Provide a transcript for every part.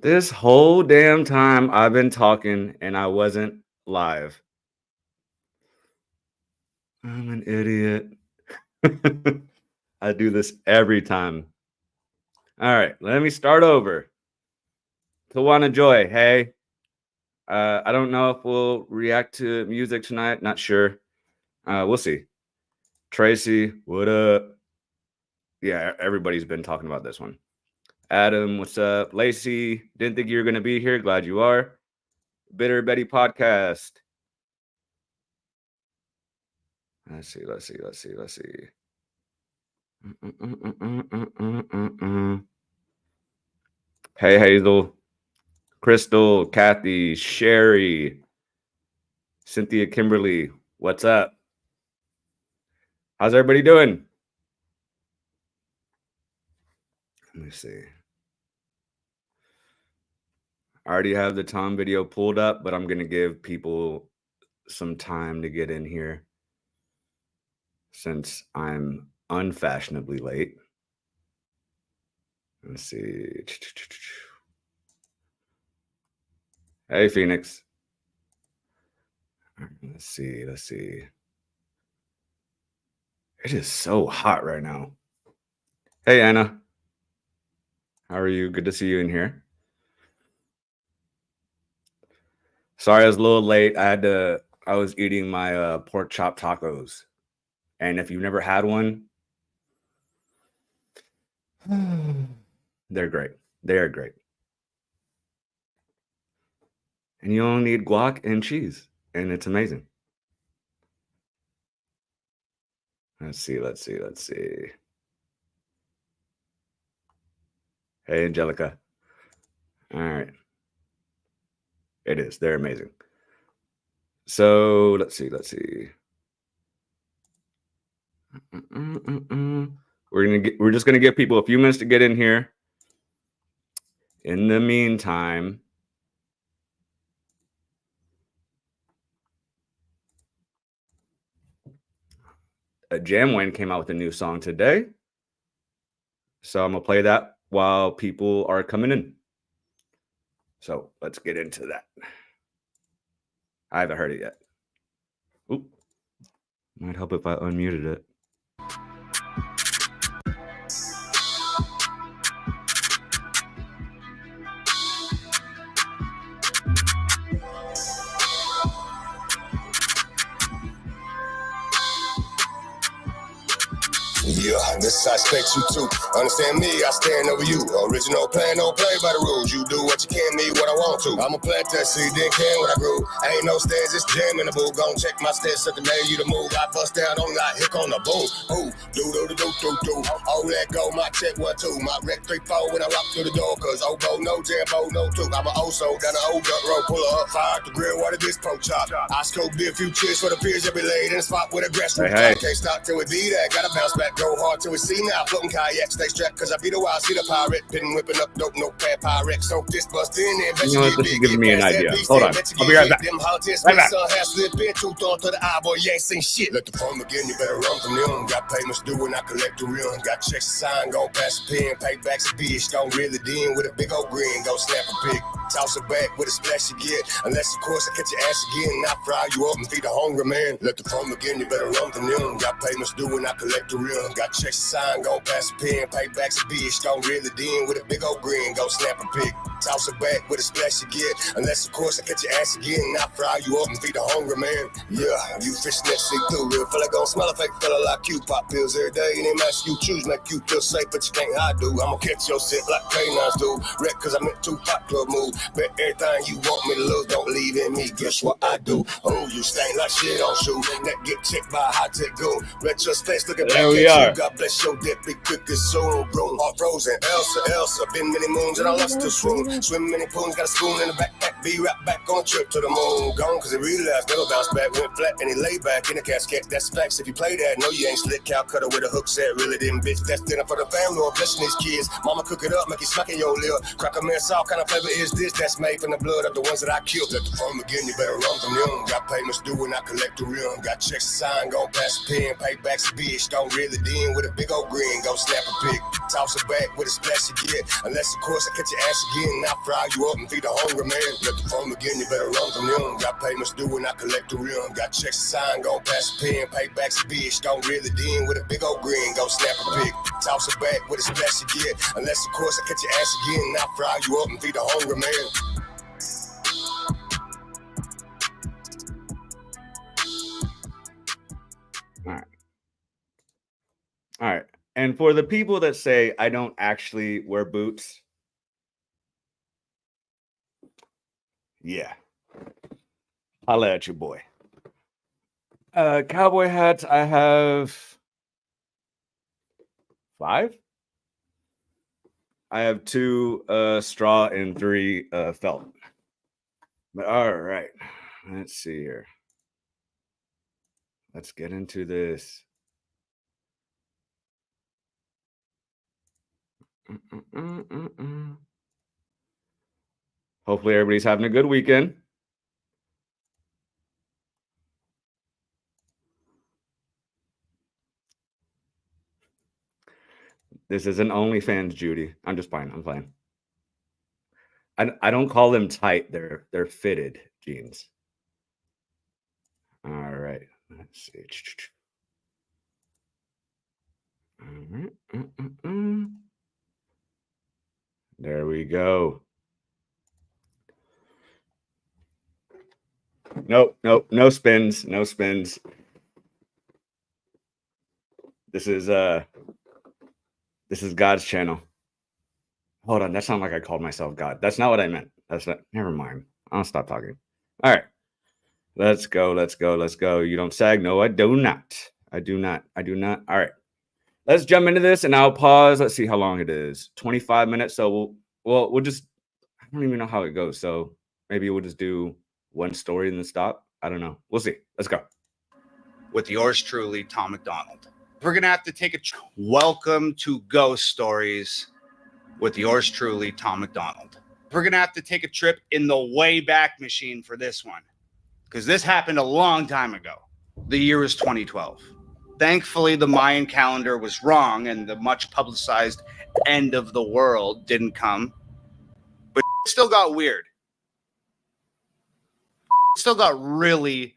This whole damn time I've been talking and I wasn't live. I'm an idiot. I do this every time. All right, let me start over. Tawana Joy, hey. I don't know if we'll react to music tonight. Not sure. We'll see. Tracy, what up? Yeah, everybody's been talking about this one. Adam, what's up? Lacey, didn't think you were going to be here. Glad you are. Bitter Betty podcast. Let's see. Hey, Hazel, Crystal, Kathy, Sherry, Cynthia, Kimberly, what's up? How's everybody doing? Let me see. I already have the Tom video pulled up, but I'm going to give people some time to get in here since I'm unfashionably late. Let's see. Hey, Phoenix. Let's see. It is so hot right now. Hey, Anna. How are you? Good to see you in here. Sorry, I was a little late. I was eating my pork chop tacos. And if you've never had one, they're great. They are great. And you only need guac and cheese, and it's amazing. Let's see. Hey, Angelica. All right. It is. They're amazing. So let's see. We're just gonna give people a few minutes to get in here. In the meantime, Jamwayne came out with a new song today, so I'm gonna play that while people are coming in. So let's get into that. I haven't heard it yet. Oop. Might help if I unmuted it. Yeah, this I expect you to understand me, I stand over you. Original plan, don't play by the rules. You do what you can, me what I want to. I'ma plant that seed, then can what I grew. Ain't no stairs, it's jam in the boo. Gon' check my steps at the day you to move. I bust down on that hick on the boom. Ooh, do. Oh, let go, my check 1 2. My rec 3 4 when I walk through the door. Cause oboe, no jambo, no two. I'm an old soul down the old dirt road. Pull her up, fire up the grill, water this pork chop. I scope be a few cheers for the peers that be laid in the spot with a grass root. Hey. Can't stop till we be that. Gotta bounce back, go hard till we see now. Floating kayak, stay strapped, cause I be the wild, see the pirate. Been whipping up dope, notepad, Pyrex. So this bust in and You know what? This is giving me an idea. Hold on. I'll be right back. Them politics, right back. Son has slipped in, truth on to the eye, boy, you ain't seen shit. Let the phone begin, you better run from them. Got payments due and I collect the real. Got checks to sign, gon' pass the pen. Paybacks a bitch, don't really in with a big old grin. Go snap a pic, toss it back with a splash you get. Unless, of course, I catch your ass again and I fry you up and feed the hungry man. Let the phone begin, you better run from them. Got payments due and I collect the real. Got checks to sign, gon' pass the pen. Paybacks a bitch, don't really in with a big old grin. Go snap a pic, toss it back with a splash you get. Unless, of course, I catch your ass again and I fry you up and feed the hungry man. Yeah, you fishnet see through. Real fella gon' smell a fake fella like you. Pop pills every day and they match you choose. Make you feel safe, but you can't hide, dude. I'ma catch your shit like canines do. Wreck cause I meant to pop club move. Bet everything you want me to lose, don't leave in me. Guess what I do? Oh, you stain like shit on shoe. That get checked by a high-tech goon. Retrospect looking back at you. God bless your death, be quick as soon. Room all frozen. Elsa. Been many moons and I lost the swoon. Swim many pools, got a spoon in the backpack. Be right back on trip to the moon. Gone cause it realized never bounce back. Went flat and he lay back in the casket. That's facts. If you play that, no you ain't slick. Cow cutter with a hook set. Really didn't bitch. That's dinner for the family or blessing these kids. Mama cook it up, make it smack in your lip. Crack a man salt, kind of flavor is this? That's made from the blood of the ones that I killed. Let the phone begin, you better run from them. Got payments due and I collect the real. Got checks to sign, gon' pass the pen. Paybacks a bitch, don't really in with a big old grin. Go snap a pic, toss it back with a splash you get. Unless of course I catch your ass again and I fry you up and feed the hungry man. Let the phone again, you better run from them. Got payments due and I collect the rim. Got checks to sign, gon' pass the pen. Paybacks a bitch, don't really in with a big old grin. Go snap a pic, toss it back with a splash you get. Unless, of course, I catch your ass again and I fry you up and feed the hungry man. All right. And for the people that say I don't actually wear boots, yeah, holla at your boy. Cowboy hats, I have 5. I have 2 straw and 3 felt. But all right, let's see here. Let's get into this. Hopefully everybody's having a good weekend. This isn't OnlyFans, Judy. I'm just playing. I'm playing. I don't call them tight. They're fitted jeans. All right. Let's see. There we go. Nope, no spins, no spins. This is God's channel. Hold on, that sounded like I called myself God. That's not what I meant. That's not. Never mind. I'll stop talking. All right, let's go. You don't sag? No, I do not. I do not. All right, let's jump into this, and I'll pause. Let's see how long it is. 25 minutes. So we'll just. I don't even know how it goes. So maybe we'll just do one story and then stop. I don't know. We'll see. Let's go. With yours truly, Tom McDonald. We're going to have to take a welcome to Ghost Stories with yours truly, Tom McDonald. We're going to have to take a trip in the Wayback Machine for this one, because this happened a long time ago. The year was 2012. Thankfully, the Mayan calendar was wrong and the much publicized end of the world didn't come, but it still got weird. It still got really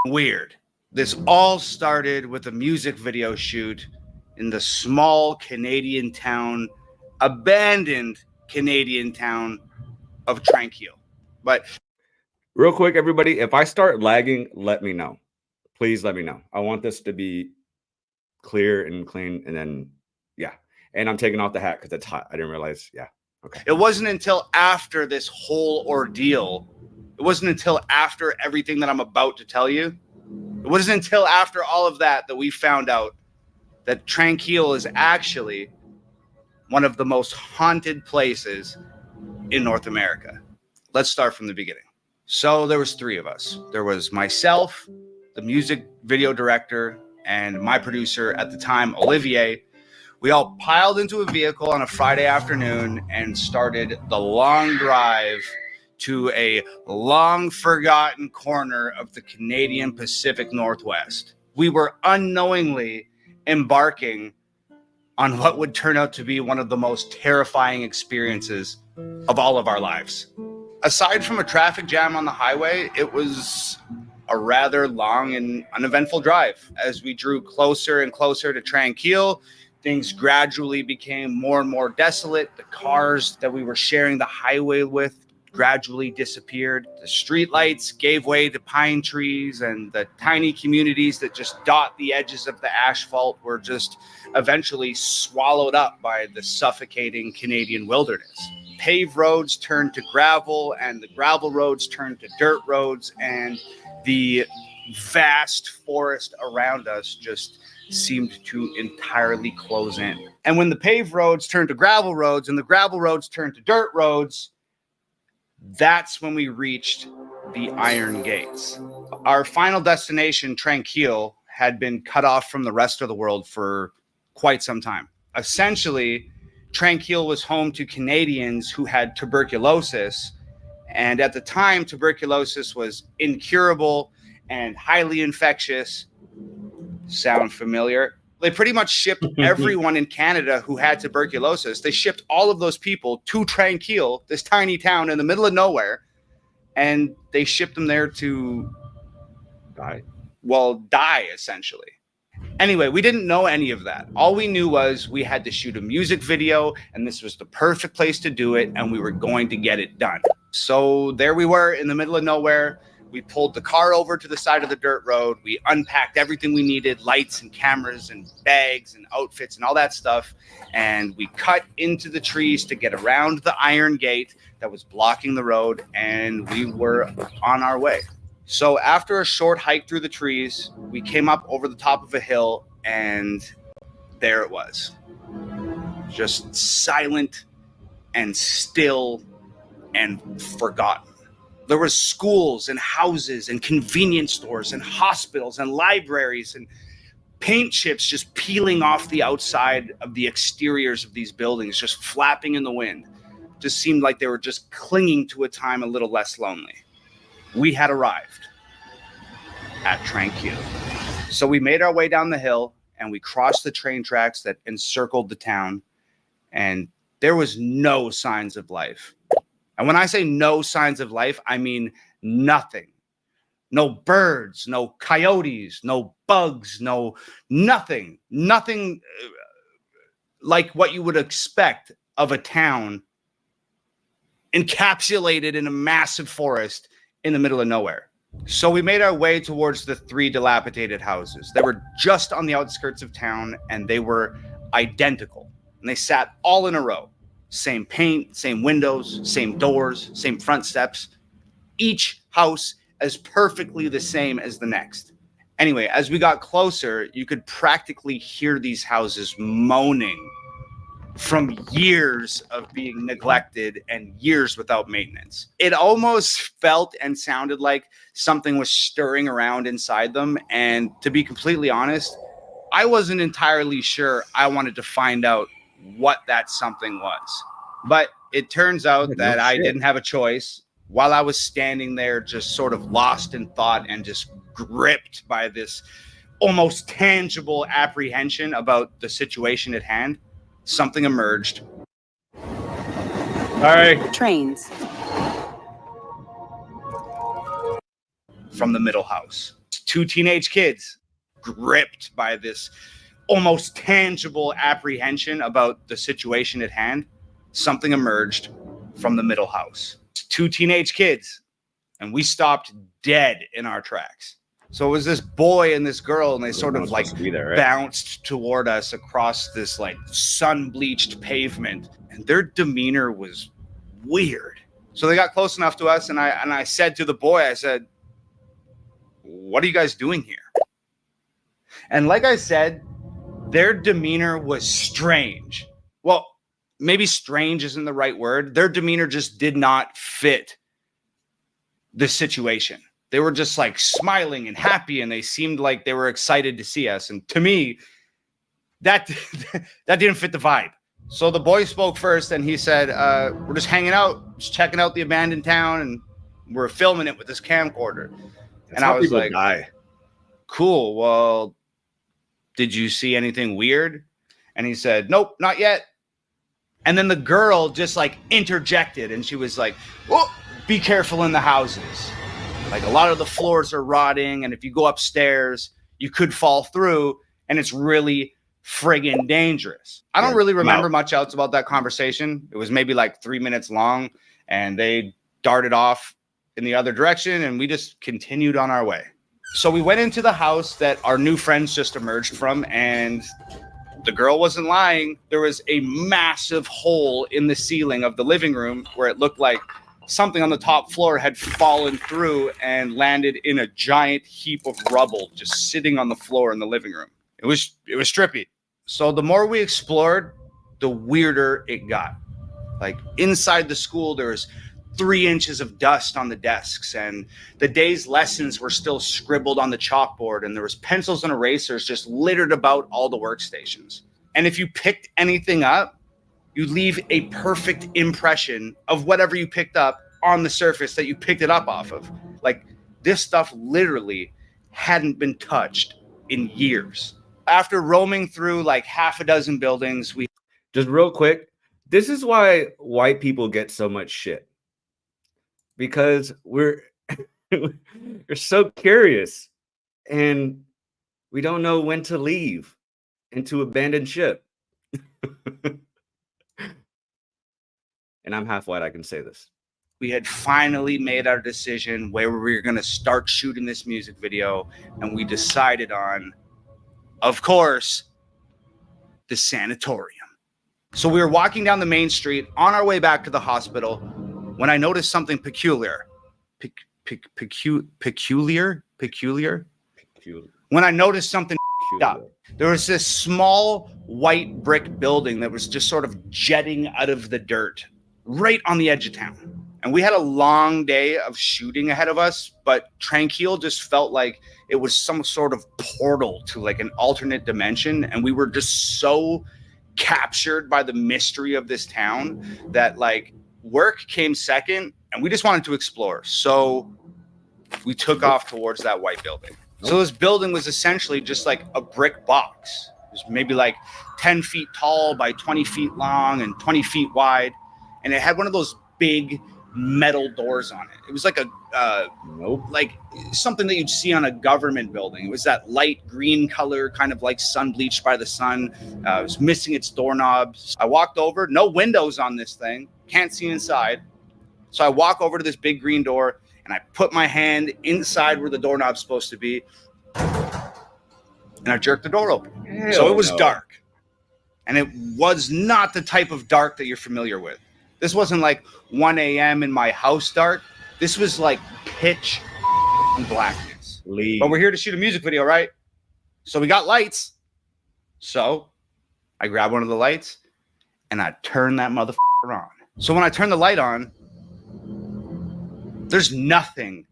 weird. This all started with a music video shoot in the small Canadian town, abandoned Canadian town of Tranquil. But real quick, everybody, if I start lagging, let me know. Please let me know. I want this to be clear and clean. And then, yeah. And I'm taking off the hat because it's hot. I didn't realize. Yeah. Okay. It wasn't until after this whole ordeal, it wasn't until after everything that I'm about to tell you, it wasn't until after all of that we found out that Tranquil is actually one of the most haunted places in North America. Let's start from the beginning. So there was 3 of us. There was myself, the music video director, and my producer at the time, Olivier. We all piled into a vehicle on a Friday afternoon and started the long drive to a long forgotten corner of the Canadian Pacific Northwest. We were unknowingly embarking on what would turn out to be one of the most terrifying experiences of all of our lives. Aside from a traffic jam on the highway, it was a rather long and uneventful drive. As we drew closer and closer to Tranquil, things gradually became more and more desolate. The cars that we were sharing the highway with gradually disappeared. The streetlights gave way to pine trees, and the tiny communities that just dot the edges of the asphalt were just eventually swallowed up by the suffocating Canadian wilderness. Paved roads turned to gravel, and the gravel roads turned to dirt roads, and the vast forest around us just seemed to entirely close in. And when the paved roads turned to gravel roads and the gravel roads turned to dirt roads, that's when we reached the Iron Gates. Our final destination, Tranquil, had been cut off from the rest of the world for quite some time. Essentially, Tranquil was home to Canadians who had tuberculosis, and at the time, tuberculosis was incurable and highly infectious. Sound familiar? They pretty much shipped everyone in Canada who had tuberculosis. They shipped all of those people to Tranquille, this tiny town in the middle of nowhere, and they shipped them there to die, essentially. Anyway, we didn't know any of that. All we knew was we had to shoot a music video, and this was the perfect place to do it, and we were going to get it done. So there we were in the middle of nowhere. We pulled the car over to the side of the dirt road. We unpacked everything we needed, lights and cameras and bags and outfits and all that stuff. And we cut into the trees to get around the iron gate that was blocking the road. And we were on our way. So after a short hike through the trees, we came up over the top of a hill, and there it was. Just silent and still and forgotten. There was schools and houses and convenience stores and hospitals and libraries and paint chips just peeling off the outside of the exteriors of these buildings, just flapping in the wind. Just seemed like they were just clinging to a time a little less lonely. We had arrived at Tranquille. So we made our way down the hill and we crossed the train tracks that encircled the town, and there was no signs of life. And when I say no signs of life, I mean nothing. No birds, no coyotes, no bugs, nothing like what you would expect of a town encapsulated in a massive forest in the middle of nowhere. So we made our way towards the 3 dilapidated houses. They were just on the outskirts of town, and they were identical. And they sat all in a row. Same paint, same windows, same doors, same front steps. Each house as perfectly the same as the next. Anyway, as we got closer, you could practically hear these houses moaning from years of being neglected and years without maintenance. It almost felt and sounded like something was stirring around inside them. And to be completely honest, I wasn't entirely sure I wanted to find out what that something was. But it turns out that I didn't have a choice. While I was standing there just sort of lost in thought and just gripped by this almost tangible apprehension about the situation at hand, something emerged. All right. Trains. From the middle house. 2 teenage kids gripped by this almost tangible apprehension about the situation at hand. Something emerged from the middle house. 2 teenage kids, and we stopped dead in our tracks. So it was this boy and this girl, and they sort of like bounced toward us across this like sun-bleached pavement, and their demeanor was weird. So they got close enough to us, and I said to the boy, I said, "What are you guys doing here?" And like I said, their demeanor was strange. Well, maybe strange isn't the right word. Their demeanor just did not fit the situation. They were just like smiling and happy, and they seemed like they were excited to see us. And to me, that didn't fit the vibe. So the boy spoke first, and he said, we're just hanging out, just checking out the abandoned town, and we're filming it with this camcorder. And I was like, cool. Well, did you see anything weird? And he said, nope, not yet. And then the girl just like interjected, and she was like, oh, be careful in the houses. Like a lot of the floors are rotting, and if you go upstairs, you could fall through, and it's really friggin' dangerous. I don't really remember much else about that conversation. It was maybe like 3 minutes long, and they darted off in the other direction, and we just continued on our way. So we went into the house that our new friends just emerged from, and the girl wasn't lying. There was a massive hole in the ceiling of the living room where it looked like something on the top floor had fallen through and landed in a giant heap of rubble just sitting on the floor in the living room. It was trippy. So the more we explored, the weirder it got. Like inside the school, there was 3 inches of dust on the desks, and the day's lessons were still scribbled on the chalkboard, and there was pencils and erasers just littered about all the workstations. And if you picked anything up, you leave a perfect impression of whatever you picked up on the surface that you picked it up off of. Like this stuff literally hadn't been touched in years. After roaming through like half a dozen buildings, we Just real quick, this is why white people get so much shit. Because we're so curious and we don't know when to leave and to abandon ship. And I'm half white, I can say this. we had finally made our decision where we were going to start shooting this music video, and we decided on, of course, the sanatorium. So we were walking down the main street on our way back to the hospital when I noticed something peculiar. Peculiar? When I noticed something up. There was this small white brick building that was just sort of jetting out of the dirt right on the edge of town. And we had a long day of shooting ahead of us, but Tranquil just felt like it was some sort of portal to like an alternate dimension. And we were just so captured by the mystery of this town that like work came second and we just wanted to explore. So we took off towards that white building. So this building was essentially just like a brick box. It was maybe like 10 feet tall by 20 feet long and 20 feet wide. And it had one of those big metal doors on it. It was like like something that you'd see on a government building. It was that light green color, kind of like sun bleached by the sun. It was missing its doorknobs. I walked over, no windows on this thing, can't see inside. So I walk over to this big green door and I put my hand inside where the doorknob's supposed to be, and I jerked the door open. So it was dark, and it was not the type of dark that you're familiar with. This wasn't like 1 a.m. in my house dark. This was like pitch blackness. But we're here to shoot a music video, right? So we got lights. So I grabbed one of the lights and I turned that motherfucker on. So when I turned the light on, there's nothing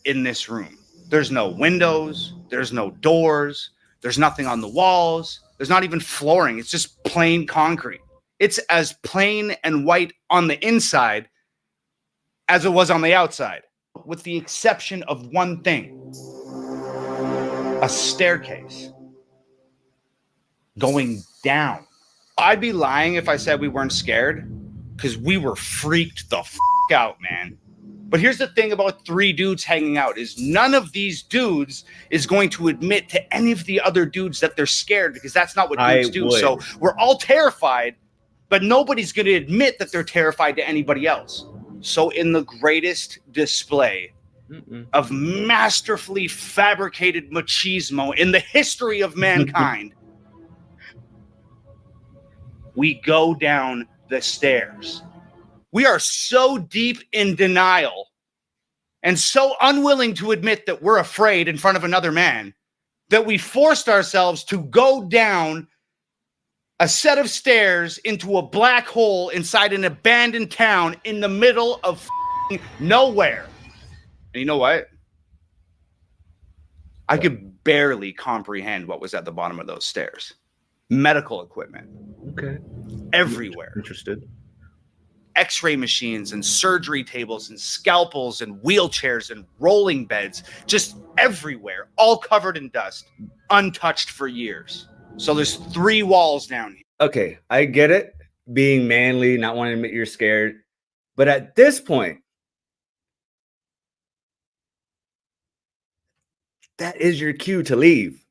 in this room. There's no windows. There's no doors. There's nothing on the walls. There's not even flooring. It's just plain concrete. It's as plain and white on the inside as it was on the outside, with the exception of one thing: a staircase going down. I'd be lying if I said we weren't scared, because we were freaked the out, man. But here's the thing about three dudes hanging out is none of these dudes is going to admit to any of the other dudes that they're scared, because that's not what dudes do. So we're all terrified, but nobody's going to admit that they're terrified to anybody else. So in the greatest display of masterfully fabricated machismo in the history of mankind, we go down the stairs. We are so deep in denial and so unwilling to admit that we're afraid in front of another man that we forced ourselves to go down a set of stairs into a black hole inside an abandoned town in the middle of nowhere. And you know what? I could barely comprehend what was at the bottom of those stairs. Medical equipment. Okay. Everywhere. Interested. X-ray machines and surgery tables and scalpels and wheelchairs and rolling beds, just everywhere, all covered in dust, untouched for years. So there's 3 walls down here. Okay, I get it. Being manly, not wanting to admit you're scared. But at this point, that is your cue to leave.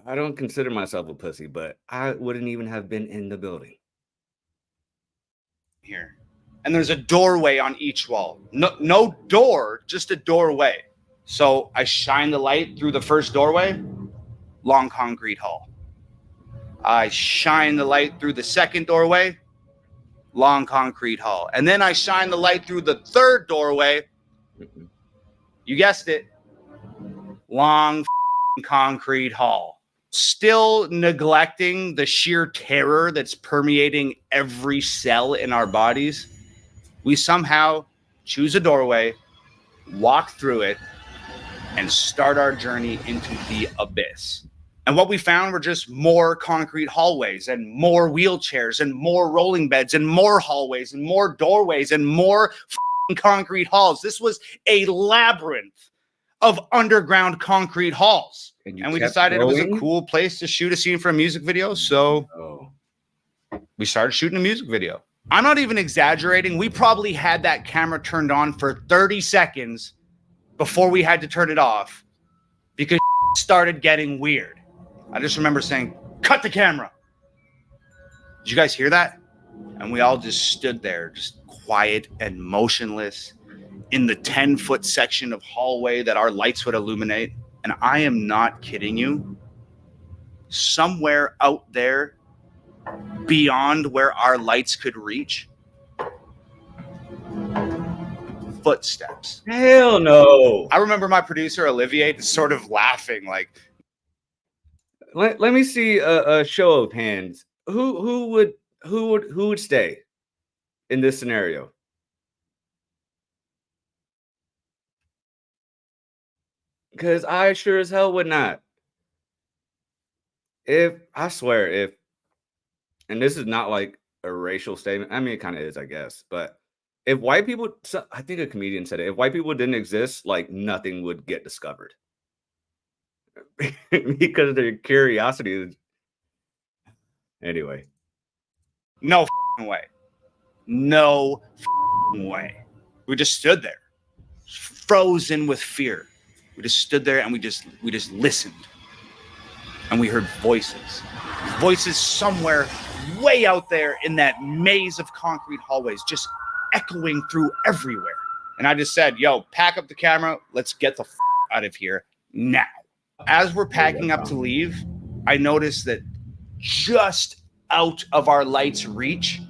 I don't consider myself a pussy, but I wouldn't even have been in the building. Here. And there's a doorway on each wall. No door, just a doorway. So I shine the light through the first doorway, long concrete hall. I shine the light through the second doorway, long concrete hall. And then I shine the light through the third doorway. You guessed it. Long concrete hall. Still neglecting the sheer terror that's permeating every cell in our bodies, we somehow choose a doorway, walk through it, and start our journey into the abyss. And what we found were just more concrete hallways and more wheelchairs and more rolling beds and more hallways and more doorways and more concrete halls. This was a labyrinth of underground concrete halls. And we kept decided it was a going? cool place to shoot a scene for a music video. So Oh. we started shooting a music video. I'm not even exaggerating. We probably had that camera turned on for 30 seconds before we had to turn it off because it started getting weird. I just remember saying, cut the camera. Did you guys hear that? And we all just stood there, just quiet and motionless in the 10-foot section of hallway that our lights would illuminate. And I am not kidding you. Somewhere out there, beyond where our lights could reach, footsteps. Hell no. I remember my producer Olivier just sort of laughing, like, Let me see a show of hands. Who would stay in this scenario? Because I sure as hell would not. I swear, and this is not like a racial statement. I mean, it kind of is, I guess. But if white people, I think a comedian said it, if white people didn't exist, like nothing would get discovered. Because their curiosity is. Anyway. no way. No way. We just stood there, frozen with fear. We just stood there and we just listened. And we heard voices somewhere way out there in that maze of concrete hallways, just echoing through everywhere. And I just said, yo, pack up the camera. Let's get the out of here now. As we're packing up to leave, I noticed that just out of our light's reach,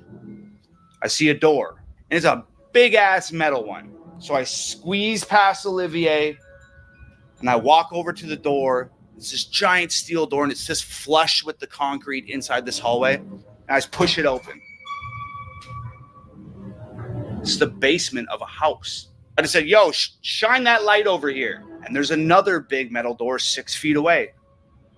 I see a door. And it's a big ass metal one. So I squeeze past Olivier and I walk over to the door. It's this giant steel door and it's just flush with the concrete inside this hallway. And I just push it open. It's the basement of a house. I just said, yo, shine that light over here. And there's another big metal door 6 feet away.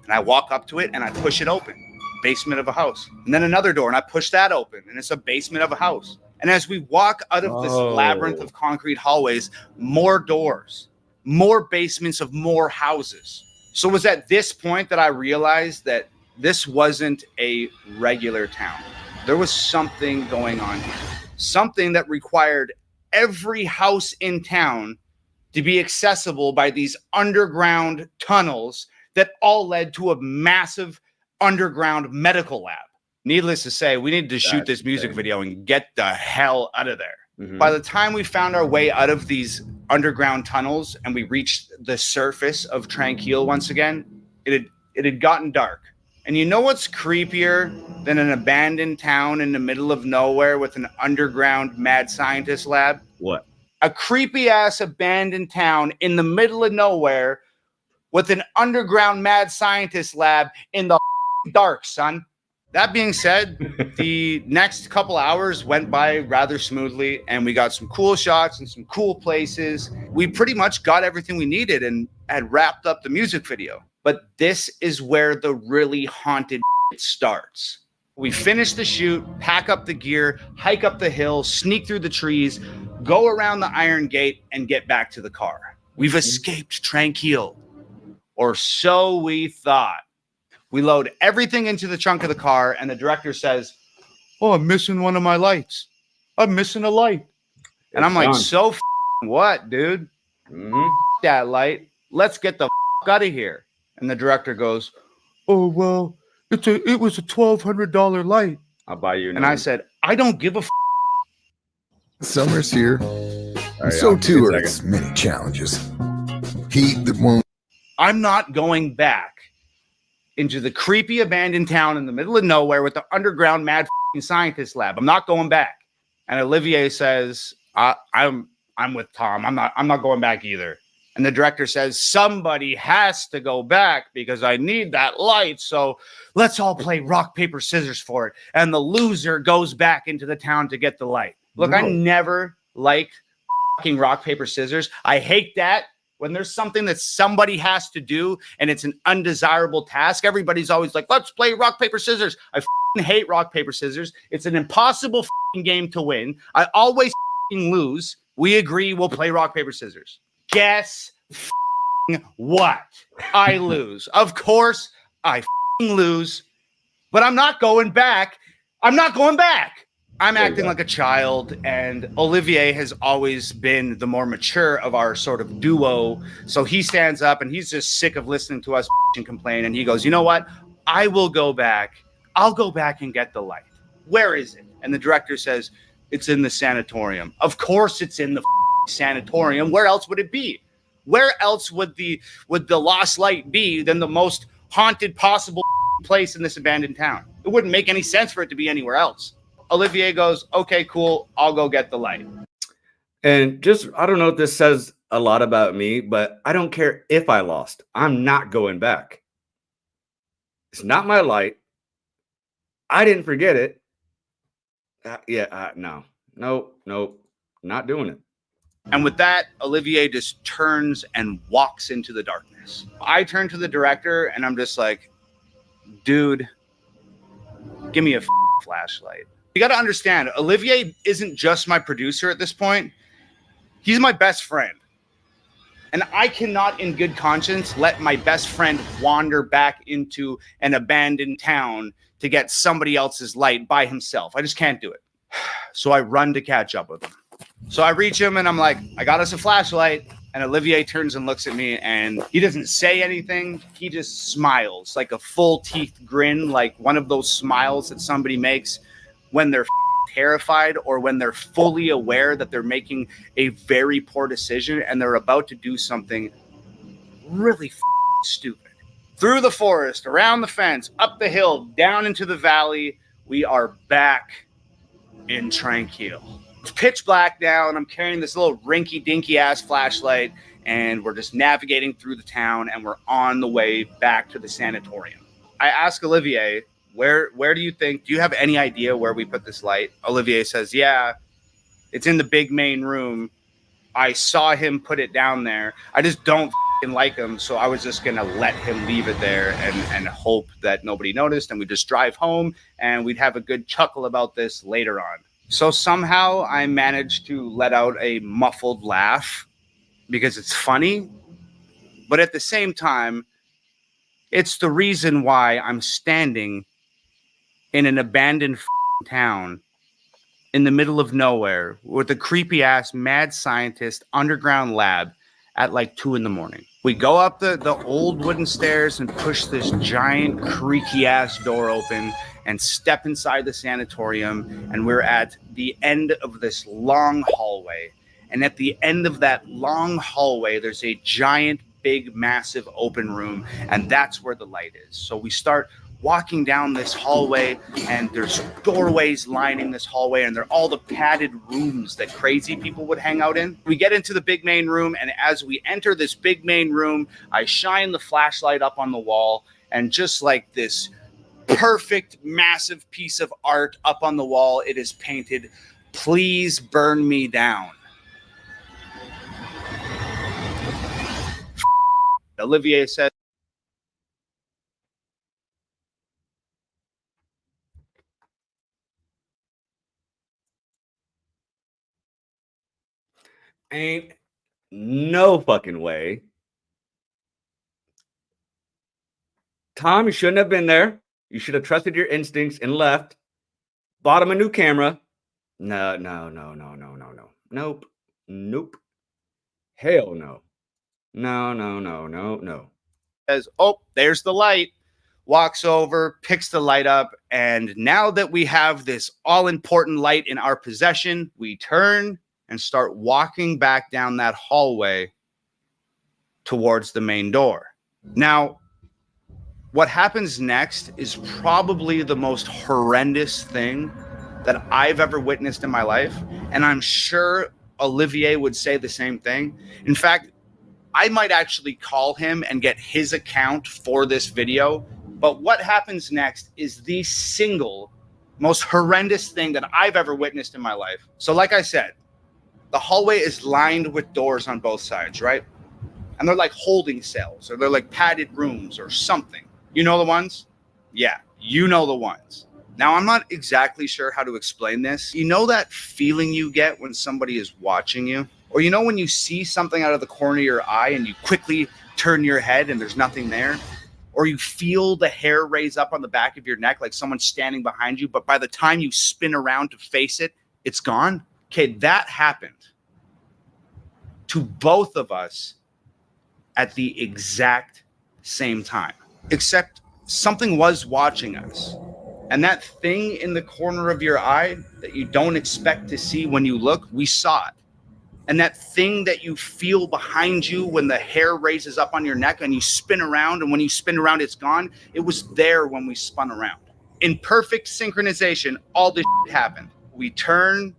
And I walk up to it and I push it open. Basement of a house. And then another door and I push that open. And it's a basement of a house. And as we walk out of this labyrinth of concrete hallways, more doors, more basements of more houses. So it was at this point that I realized that this wasn't a regular town. There was something going on here. Something that required every house in town to be accessible by these underground tunnels that all led to a massive underground medical lab. Needless to say, we needed to shoot this music video and get the hell out of there. Mm-hmm. By the time we found our way out of these underground tunnels and we reached the surface of Tranquil once again, it had gotten dark. And you know what's creepier than an abandoned town in the middle of nowhere with an underground mad scientist lab? What? A creepy ass abandoned town in the middle of nowhere with an underground mad scientist lab in the dark, son. That being said, the next couple hours went by rather smoothly and we got some cool shots and some cool places. We pretty much got everything we needed and had wrapped up the music video. But this is where the really haunted starts. We finish the shoot, pack up the gear, hike up the hill, sneak through the trees, go around the iron gate and get back to the car. We've escaped Tranquil, or so we thought. We load everything into the trunk of the car, and the director says, oh, I'm missing one of my lights. I'm missing a light. And I'm like, so what, dude? That light. Let's get the out of here. And the director goes, oh, well, it was a $1,200 light. I'll buy you. And I said, I don't give a Summer's here. And so too are its many challenges. Heat that won't. I'm not going back into the creepy abandoned town in the middle of nowhere with the underground mad scientist lab. I'm not going back. And Olivier says, I'm with Tom. I'm not going back either. And the director says, somebody has to go back because I need that light. So let's all play rock, paper, scissors for it. And the loser goes back into the town to get the light. Look, I never liked fucking rock, paper, scissors. I hate that. When there's something that somebody has to do and it's an undesirable task, everybody's always like, let's play rock, paper, scissors. I hate rock, paper, scissors. It's an impossible game to win. I always lose. We agree we'll play rock, paper, scissors. Guess what? I lose. Of course, I lose. But I'm not going back. I'm not going back. I'm acting like a child, and Olivier has always been the more mature of our sort of duo. So he stands up, and he's just sick of listening to us and complain. And he goes, you know what? I will go back. I'll go back and get the light. Where is it? And the director says, it's in the sanatorium. Of course it's in the sanatorium. Where else would it be? Where else would the lost light be than the most haunted possible place in this abandoned town? It wouldn't make any sense for it to be anywhere else. Olivier goes, okay, cool. I'll go get the light. And just, I don't know if this says a lot about me, but I don't care if I lost. I'm not going back. It's not my light. I didn't forget it. No, not doing it. And with that, Olivier just turns and walks into the darkness. I turn to the director and I'm just like, dude, give me a flashlight. You got to understand, Olivier isn't just my producer at this point. He's my best friend. And I cannot in good conscience let my best friend wander back into an abandoned town to get somebody else's light by himself. I just can't do it. So I run to catch up with him. So I reach him and I'm like, I got us a flashlight. And Olivier turns and looks at me and he doesn't say anything. He just smiles like a full teeth grin, like one of those smiles that somebody makes when they're terrified or when they're fully aware that they're making a very poor decision and they're about to do something really stupid. Through the forest, around the fence, up the hill, down into the valley, we are back in Tranquil. It's pitch black now, and I'm carrying this little rinky-dinky ass flashlight, and we're just navigating through the town, and we're on the way back to the sanatorium. I ask Olivier, where do you think, do you have any idea where we put this light? Olivier says, yeah, it's in the big main room. I saw him put it down there. I just don't like him, so I was just gonna let him leave it there and hope that nobody noticed, and we just drive home, and we'd have a good chuckle about this later on. So somehow I managed to let out a muffled laugh because it's funny, but at the same time, it's the reason why I'm standing in an abandoned town in the middle of nowhere with a creepy ass mad scientist underground lab at like 2 a.m. We go up the old wooden stairs and push this giant creaky ass door open and step inside the sanatorium, and we're at the end of this long hallway. And at the end of that long hallway, there's a giant, big, massive open room, and that's where the light is. So we start walking down this hallway, and there's doorways lining this hallway, and they're all the padded rooms that crazy people would hang out in. We get into the big main room, and as we enter this big main room, I shine the flashlight up on the wall, and just like this perfect, massive piece of art up on the wall, it is painted, "Please burn me down." Olivier said, Ain't no fucking way. Tom, you shouldn't have been there. You should have trusted your instincts and left. Bought him a new camera. No. Nope. Hell no. No. says, oh, there's the light. Walks over, picks the light up, and now that we have this all-important light in our possession, we turn and start walking back down that hallway towards the main door. Now, what happens next is probably the most horrendous thing that I've ever witnessed in my life, and I'm sure Olivier would say the same thing. In fact, I might actually call him and get his account for this video. But what happens next is the single most horrendous thing that I've ever witnessed in my life. So like I said, the hallway is lined with doors on both sides, right? And they're like holding cells, or they're like padded rooms or something. You know the ones? Yeah, you know the ones. Now, I'm not exactly sure how to explain this. You know that feeling you get when somebody is watching you? Or you know when you see something out of the corner of your eye and you quickly turn your head and there's nothing there, or you feel the hair raise up on the back of your neck like someone's standing behind you, but by the time you spin around to face it, it's gone. Okay, that happened to both of us at the exact same time, except something was watching us. And that thing in the corner of your eye that you don't expect to see when you look, we saw it. And that thing that you feel behind you when the hair raises up on your neck and you spin around, and when you spin around, it's gone. It was there when we spun around. In perfect synchronization, all this happened. We turn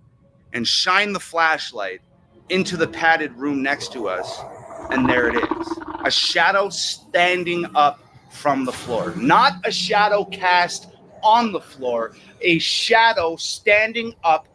and shine the flashlight into the padded room next to us, and there it is. A shadow standing up from the floor. Not a shadow cast on the floor, a shadow standing up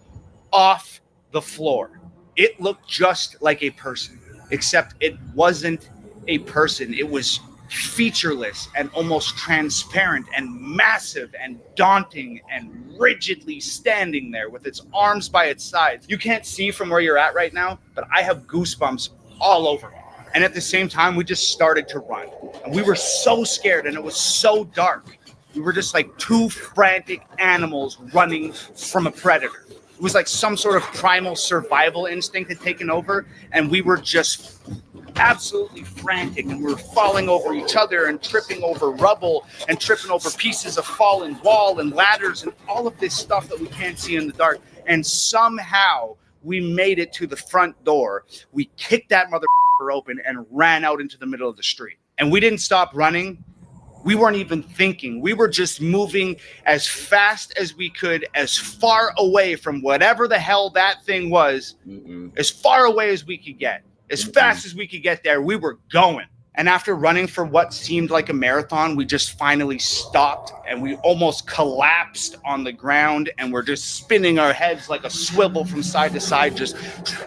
off the floor. It looked just like a person, except it wasn't a person. It was featureless and almost transparent and massive and daunting and rigidly standing there with its arms by its sides. You can't see from where you're at right now, but I have goosebumps all over me. And at the same time, we just started to run. And we were so scared, and it was so dark. We were just like two frantic animals running from a predator. It was like some sort of primal survival instinct had taken over, and we were just absolutely frantic, and we were falling over each other and tripping over rubble and tripping over pieces of fallen wall and ladders and all of this stuff that we can't see in the dark. And somehow we made it to the front door. We kicked that motherfucker open and ran out into the middle of the street. And we didn't stop running. We weren't even thinking. We were just moving as fast as we could, as far away from whatever the hell that thing was, as far away as we could get, as fast as we could get there. We were going. And after running for what seemed like a marathon, we just finally stopped, and we almost collapsed on the ground, and we're just spinning our heads like a swivel from side to side, just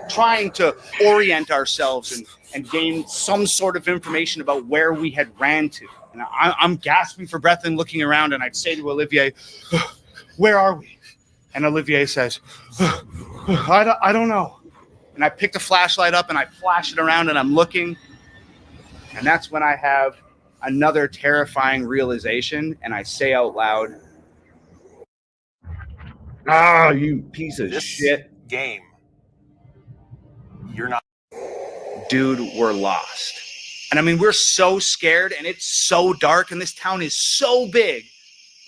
trying to orient ourselves and gain some sort of information about where we had ran to. And I'm gasping for breath and looking around, and I'd say to Olivier, where are we? And Olivier says, I don't know. And I pick the flashlight up and I flash it around and I'm looking. And that's when I have another terrifying realization, and I say out loud, Ah, you piece of This shit. game, you're not. dude, we're lost. And I mean, we're so scared, and it's so dark, and this town is so big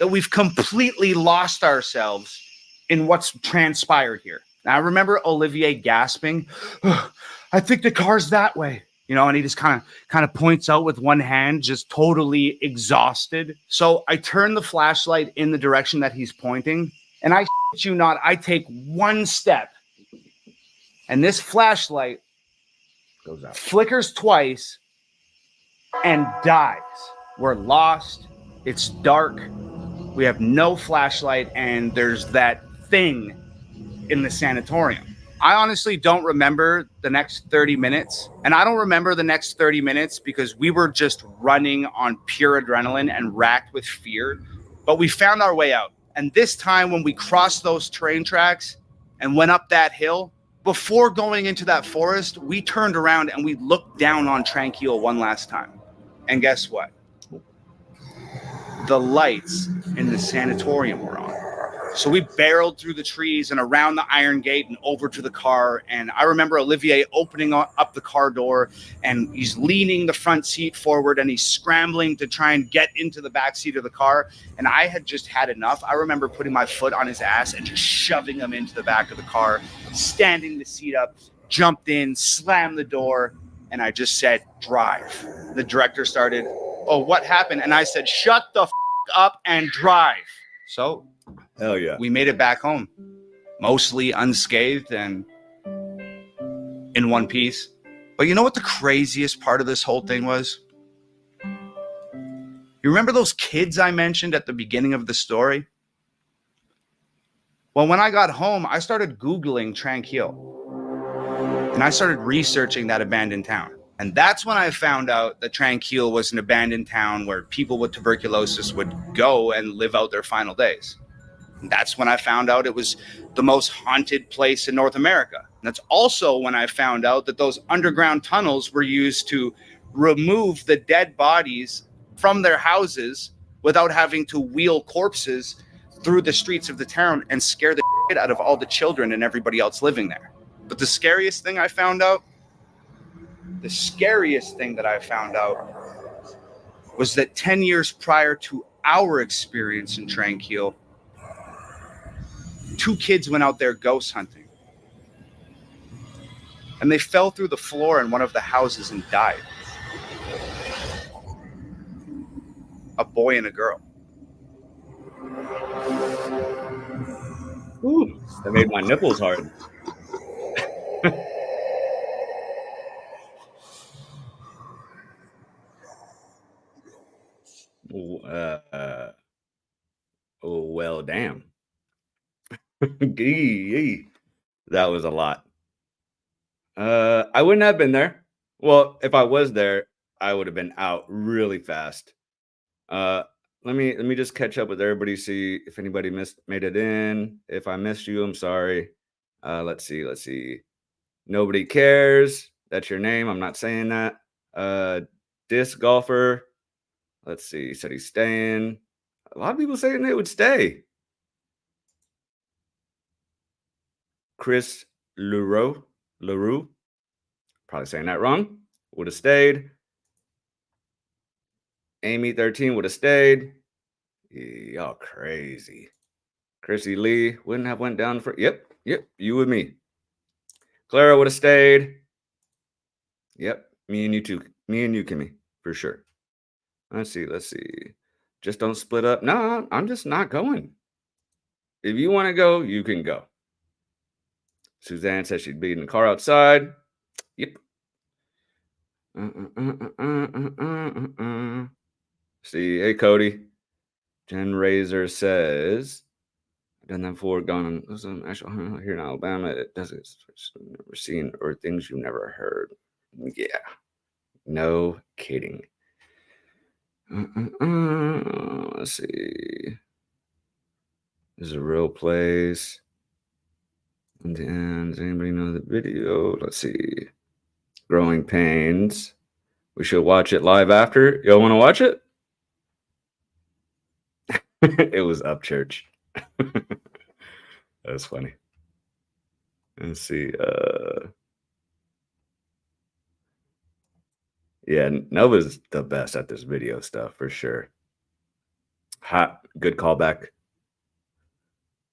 that we've completely lost ourselves in what's transpired here. Now, I remember Olivier gasping, I think the car's that way. You know, and he just kind of points out with one hand, just totally exhausted. So I turn the flashlight in the direction that he's pointing, and I shit you not, I take one step, and this flashlight Goes out. flickers twice and dies. We're lost. It's dark. We have no flashlight, and there's that thing in the sanatorium. I honestly don't remember the next 30 minutes. And I don't remember the next 30 minutes because we were just running on pure adrenaline and racked with fear. But we found our way out. And this time when we crossed those train tracks and went up that hill, before going into that forest, we turned around and we looked down on Tranquil one last time. And guess what? The lights in the sanatorium were on. So we barreled through the trees and around the iron gate and over to the car. And I remember Olivier opening up the car door, and he's leaning the front seat forward and he's scrambling to try and get into the back seat of the car. And I had just had enough. I remember putting my foot on his ass and just shoving him into the back of the car, standing the seat up, jumped in, slammed the door, and I just said, drive. The director started, oh, what happened? And I said, shut the up and drive. So Hell yeah. we made it back home, mostly unscathed and in one piece. But you know what the craziest part of this whole thing was? You remember those kids I mentioned at the beginning of the story? Well, when I got home, I started Googling Tranquil. And I started researching that abandoned town. And that's when I found out that Tranquil was an abandoned town where people with tuberculosis would go and live out their final days. And that's when I found out it was the most haunted place in North America. And that's also when I found out that those underground tunnels were used to remove the dead bodies from their houses without having to wheel corpses through the streets of the town and scare the shit out of all the children and everybody else living there. But the scariest thing that I found out was that 10 years prior to our experience in Tranquil, 2 kids went out there ghost hunting. And they fell through the floor in one of the houses and died. A boy and a girl. Ooh, that made my nipples hard. Oh, well, damn. That was a lot. I wouldn't have been there. Well, if I was there, I would have been out really fast. Let me just catch up with everybody, see if anybody made it in. If I missed you, I'm sorry. Let's see. Nobody cares. That's your name. I'm not saying that. Disc golfer. Let's see. He said he's staying. A lot of people saying they would stay. Chris LaRue, probably saying that wrong, would have stayed. Amy 13 would have stayed. Y'all crazy. Chrissy Lee wouldn't have went down for. Yep, you and me. Clara would have stayed. Yep, me and you too. Me and you, Kimmy, for sure. Let's see. Just don't split up. No, I'm just not going. If you want to go, you can go. Suzanne said she'd be in the car outside. Yep. See, hey, Cody. Jen Razor says, I've done that before, gone on some actual here in Alabama. It doesn't, never seen, or things you've never heard. Yeah. No kidding. Let's see. This is a real place. And does anybody know the video? Let's see. Growing Pains. We should watch it live after. Y'all want to watch it? It was up church. That's funny. Let's see. Yeah, Nova's the best at this video stuff for sure. Hot, good callback.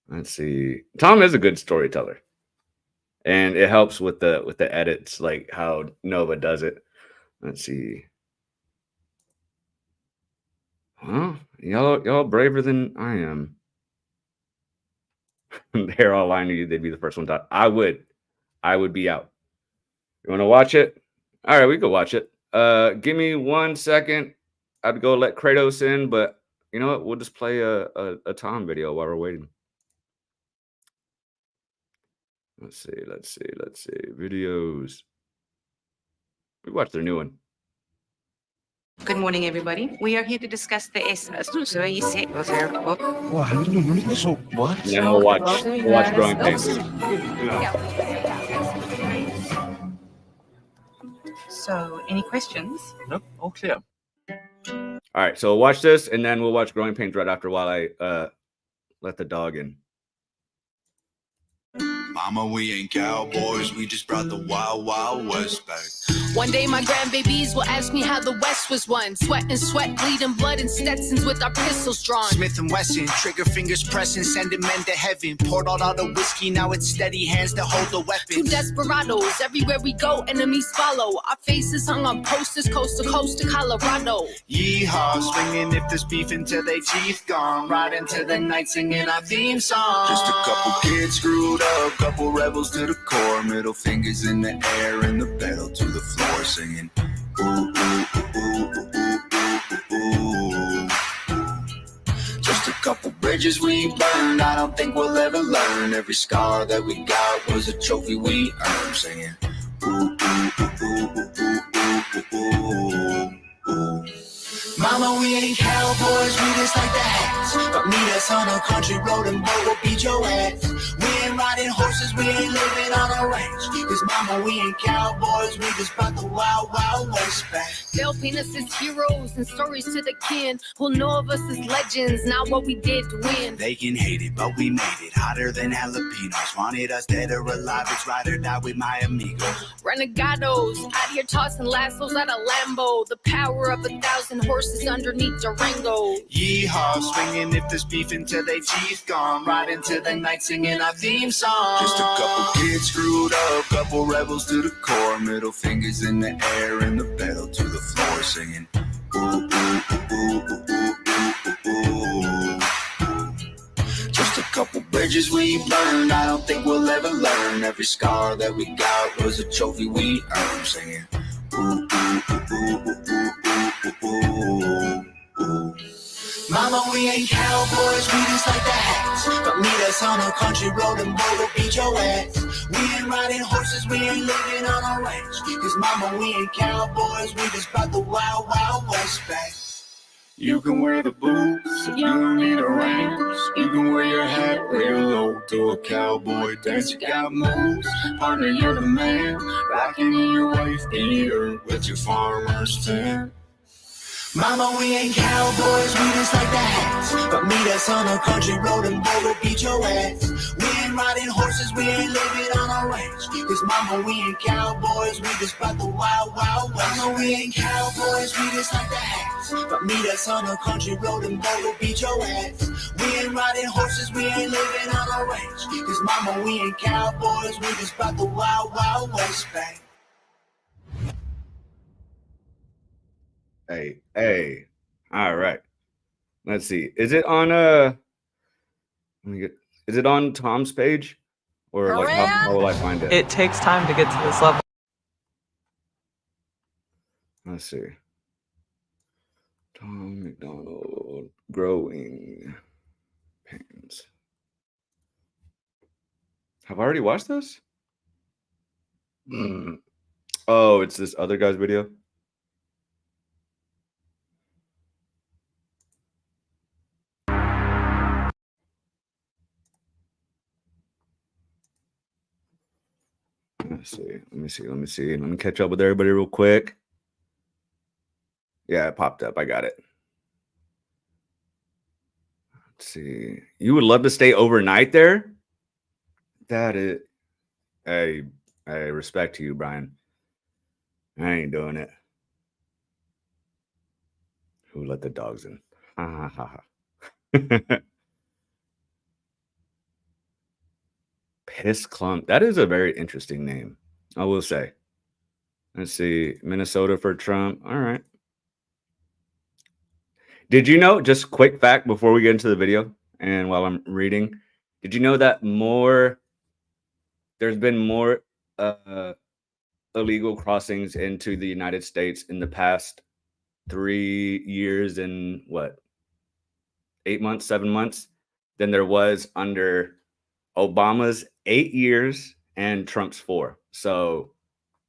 Let's see. Tom is a good storyteller, and it helps with the edits, like how Nova does it. Let's see. Well, y'all braver than I am. They're all lying to you. They'd be the first one to. I would be out. You want to watch it? All right, we can watch it. Give me 1 second. I'd go let Kratos in, but you know what? We'll just play a Tom video while we're waiting. Let's see. Videos. We watched their new one. Good morning, everybody. We are here to discuss the essence. What? And then we'll watch Growing Pains. So, any questions? Nope. All clear. All right, so we'll watch this, and then we'll watch Growing Pains right after while I let the dog in. Mama, we ain't cowboys, we just brought the wild, wild west back. One day my grandbabies will ask me how the West was won. Sweat and sweat, bleeding blood and Stetsons with our pistols drawn. Smith & Wesson, trigger fingers pressing, sending men to heaven. Poured out all the whiskey, now it's steady hands to hold the weapon. Two desperados, everywhere we go, enemies follow. Our faces hung on posters, coast to Colorado. Yeehaw, swinging if there's beef until they teeth gone. Right into the night singing our theme song. Just a couple kids screwed up, couple rebels to the core. Middle fingers in the air and the pedal to the floor, singing ooh, ooh, ooh, ooh, ooh, ooh. Just a couple bridges we burned, I don't think we'll ever learn. Every scar that we got was a trophy we earned, singing ooh, ooh, ooh, ooh, ooh, ooh, ooh, ooh. Mama, we ain't cowboys, we just like the hats. But meet us on a country road and boy, we'll beat your ass. We ain't riding horses, we ain't living on a ranch. Cause mama, we ain't cowboys, we just brought the wild, wild west back. They'll paint us as heroes and stories to the kin. Who'll know of us as legends, not what we did to win. They can hate it, but we made it hotter than jalapenos. Wanted us dead or alive, it's ride or die with my amigos. Renegados, out here tossing lassos at a Lambo. The power of 1,000 horses underneath Durango. Yeehaw, swinging if there's beef until they teeth gone. Right into the night singing our theme song. Just a couple kids screwed up, couple rebels to the core. Middle fingers in the air and the pedal to the floor singing. Ooh, ooh, ooh, ooh, ooh, ooh, ooh. Just a couple bridges we burned, I don't think we'll ever learn. Every scar that we got was a trophy we earned. Singing. Ooh, ooh, ooh, ooh, ooh, ooh, ooh, ooh. Mama, we ain't cowboys, we just like the hats. But meet us on a country road and boy, we'll beat your ass. We ain't riding horses, we ain't living on a ranch. Cause mama, we ain't cowboys, we just brought the wild, wild west back. You can wear the boots, you don't need a ranch. You can wear your hat real low to a cowboy dance. You got moves, partner, you're the man. Rocking in your wife beater with your farmer's tan. Mama, we ain't cowboys, we just like the hats. But meet us on a country road and boy, we'll beat your ass. We ain't riding horses, we ain't living on a ranch. Cause mama, we ain't cowboys, we just brought the wild, wild west. Mama, we ain't cowboys, we just like the hats. But meet us on a country road and boy, we'll beat your ass. We ain't riding horses, we ain't living on a ranch. Cause mama, we ain't cowboys, we just brought the wild, wild west back. Hey. All right. Let's see. Is it on let me get is it on Tom's page? Or like how will I find it? It takes time to get to this level. Let's see. Tom McDonald growing pains. Have I already watched this? Oh, it's this other guy's video. Let's see. Let me see. Let me catch up with everybody real quick. Yeah, it popped up. I got it. Let's see. You would love to stay overnight there? That is, I respect to you, Brian. I ain't doing it. Who let the dogs in? Ha ha ha. Piss Clump. That is a very interesting name, I will say. Let's see. Minnesota for Trump. All right. Did you know, just quick fact before we get into the video and while I'm reading, did you know that there's been more illegal crossings into the United States in the past 3 years and 8 months, 7 months than there was under Obama's 8 years and Trump's 4. So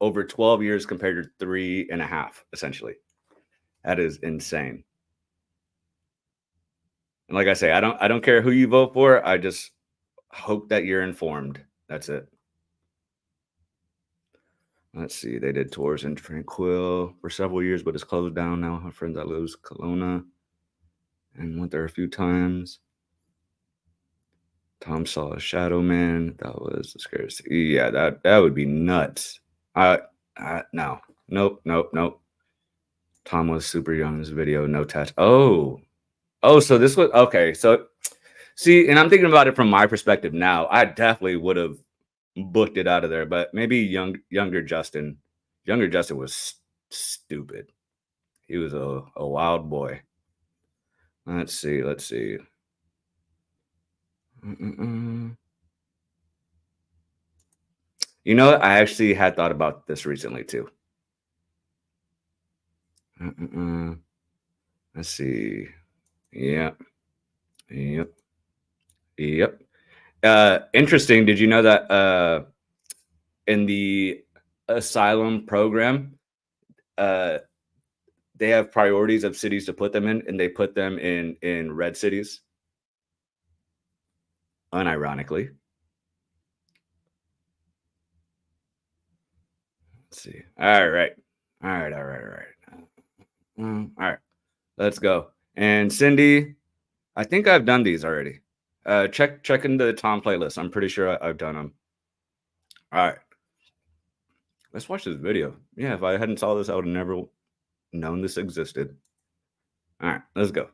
over 12 years compared to 3.5, essentially. That is insane. And like I say, I don't care who you vote for. I just hope that you're informed. That's it. Let's see. They did tours in Tranquil for several years, but it's closed down now. I have friends that lives Kelowna and went there a few times. Tom saw a shadow man. That was the scariest. Yeah, that would be nuts. No. Nope. Tom was super young in this video. No touch. Oh, so this was okay. So see, and I'm thinking about it from my perspective now. I definitely would have booked it out of there, but maybe younger Justin. Younger Justin was stupid. He was a wild boy. Let's see. You know, I actually had thought about this recently too. Let's see. Yep. Interesting. Did you know that in the asylum program, they have priorities of cities to put them in, and they put them in red cities? Unironically. Let's see. All right. All right, let's go. And Cindy, I think I've done these already. Check into the Tom playlist. I'm pretty sure I've done them. All right, let's watch this video. Yeah, if I hadn't saw this, I would have never known this existed. All right, let's go.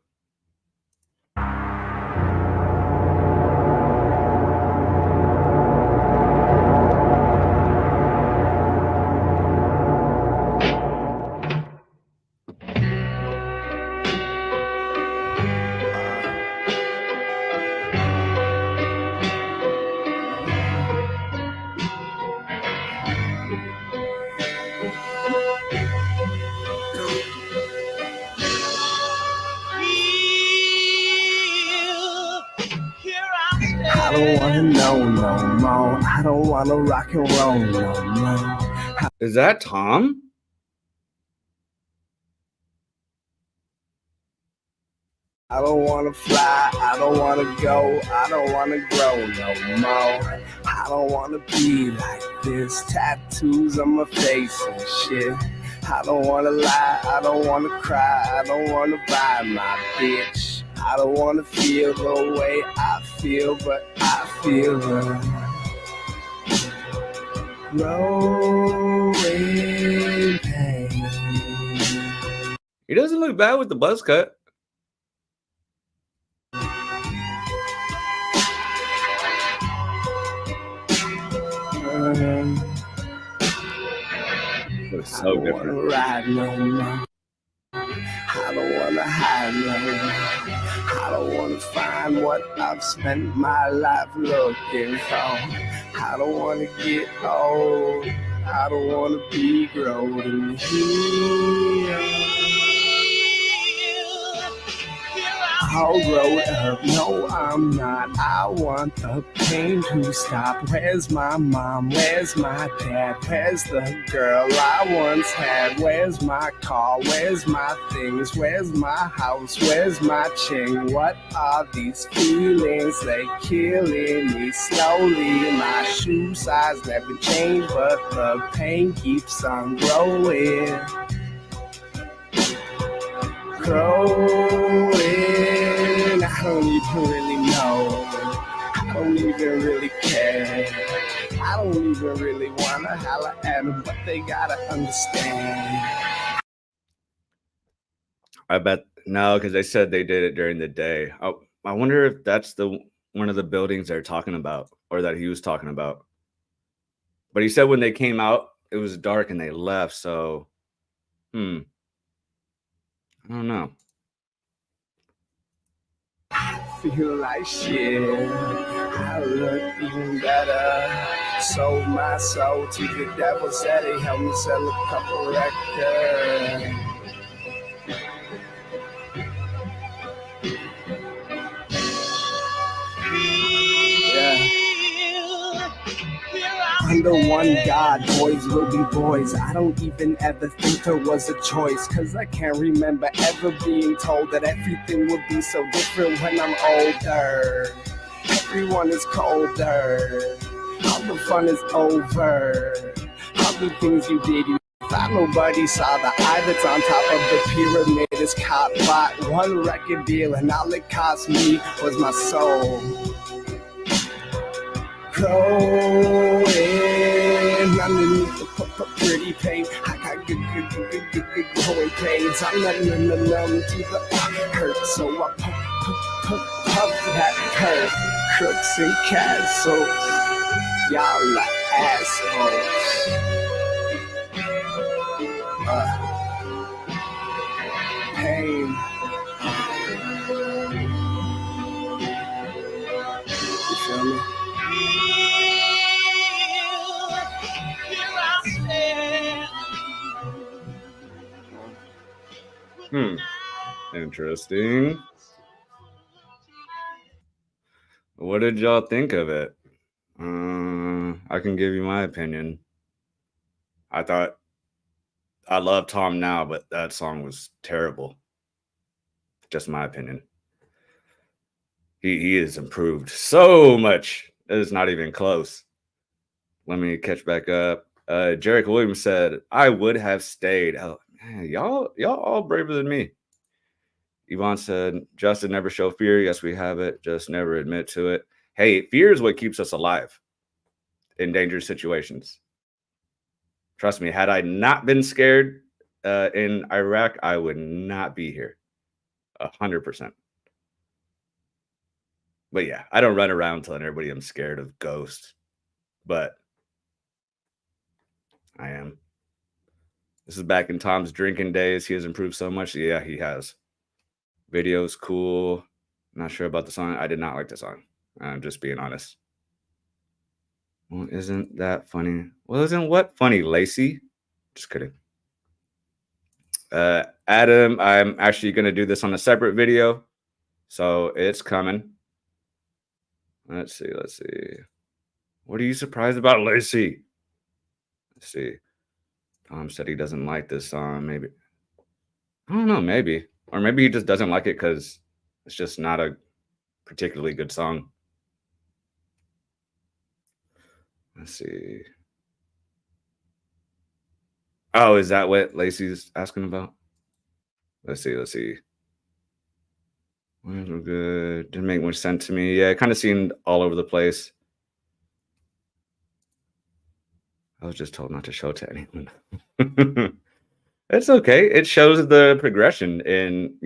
I don't wanna know no more. I don't wanna rock and roll no more. Is that Tom? I don't wanna fly, I don't wanna go, I don't wanna grow no more. I don't wanna be like this, tattoos on my face and shit. I don't wanna lie, I don't wanna cry, I don't wanna buy my bitch. I don't wanna feel the way I feel, but I feel the growing pain. He doesn't look bad with the buzz cut. Looks so I don't different. wanna ride no more. I don't wanna hide no more. I don't wanna find what I've spent my life looking for. I don't wanna get old. I don't wanna be growing here. I'll grow up, no I'm not. I want the pain to stop. Where's my mom? Where's my dad? Where's the girl I once had? Where's my car? Where's my things? Where's my house? Where's my ching? What are these feelings? They killing me slowly. My shoe size never changed, but the pain keeps on growing. Growing. I don't even really know. I don't even really care. I don't even really wanna holler at them, but they gotta understand. I bet no, because they said they did it during the day. Oh, I wonder if that's one of the buildings they're talking about, or that he was talking about. But he said when they came out, it was dark and they left. So, I don't know. Feel like shit. I look even better. Sold my soul to the devil, said he helped me sell a couple records. Under one God, boys will be boys. I don't even ever think there was a choice, cause I can't remember ever being told that everything would be so different when I'm older. Everyone is colder. All the fun is over. All the things you did, you thought nobody saw. The eye that's on top of the pyramid is caught. Bought one record deal and all it cost me was my soul. Growing underneath the pretty pain. I got good growing pains. I'm numb to the hurt, so I puff that hurt. Crooks and castles, y'all are assholes. Pain. You feel me? Interesting. What did y'all think of it? I can give you my opinion. I love Tom now, but that song was terrible. Just my opinion. He has improved so much. It is not even close. Let me catch back up. Jarek Williams said, I would have stayed. Oh, Man, y'all all braver than me. Yvonne said, Justin, never show fear. Yes, we have it. Just never admit to it. Hey, fear is what keeps us alive in dangerous situations. Trust me, had I not been scared in Iraq, I would not be here. 100%. But yeah, I don't run around telling everybody I'm scared of ghosts. But I am. This is back in Tom's drinking days. He has improved so much. Yeah, he has. Video's cool. Not sure about the song. I did not like the song. I'm just being honest. Well, isn't that funny? Well, isn't what funny, Lacey? Just kidding. Adam, I'm actually going to do this on a separate video. So it's coming. Let's see. What are you surprised about, Lacey? Let's see. Tom said he doesn't like this song. Maybe. I don't know. Maybe. Or maybe he just doesn't like it because it's just not a particularly good song. Let's see. Oh, is that what Lacey's asking about? Let's see. We're good. Didn't make much sense to me. Yeah, it kind of seemed all over the place. I was just told not to show it to anyone. It's okay. It shows the progression in,